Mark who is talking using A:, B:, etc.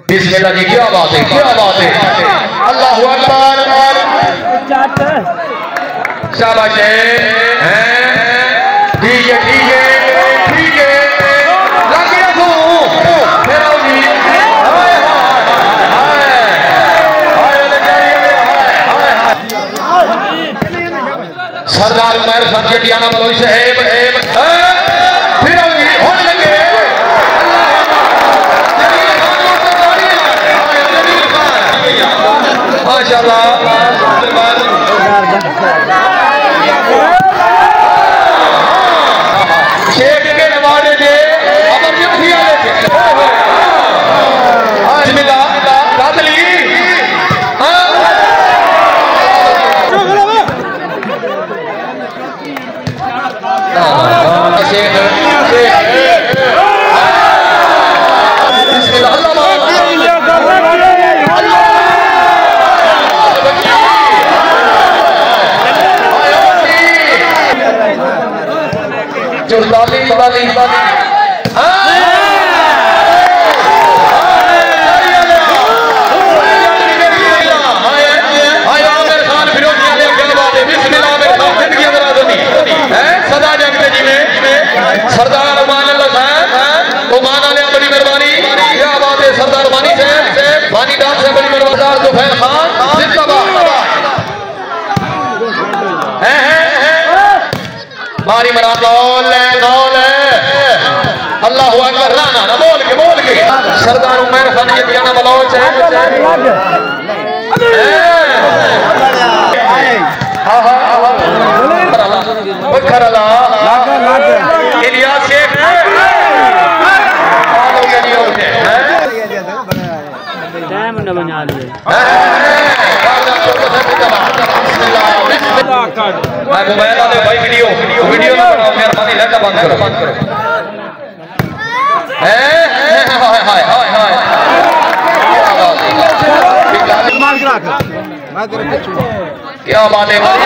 A: बिस्मिल्लाह जी, क्या बात है, क्या बात है। अल्लाहु अकबर। शाबाश है, ठीक है ठीक है ठीक है। सरदार उमर संजटियाना बलोई साहेब फिर होने लगे। माशाल्लाह शेख के नवाजे ने अमरजंसी आए थे। बिस्मिल्लाह कादली सरदार बड़ी मेहरबानी, क्या बात है। सरदार मानी से मानी डाल से बड़ी मेहरबानी जुफैर खान जिंदाबाद। मारी मरा गौल अल्लाह अकबर। ना ना बोल के सरदार उमर खान ये दियाना बलोच है। इलियास शेख मोबाइल वाले भाई वीडियो ना बनाओ, मेहरबानी लड़का बंद करो। क्या बात है भाई।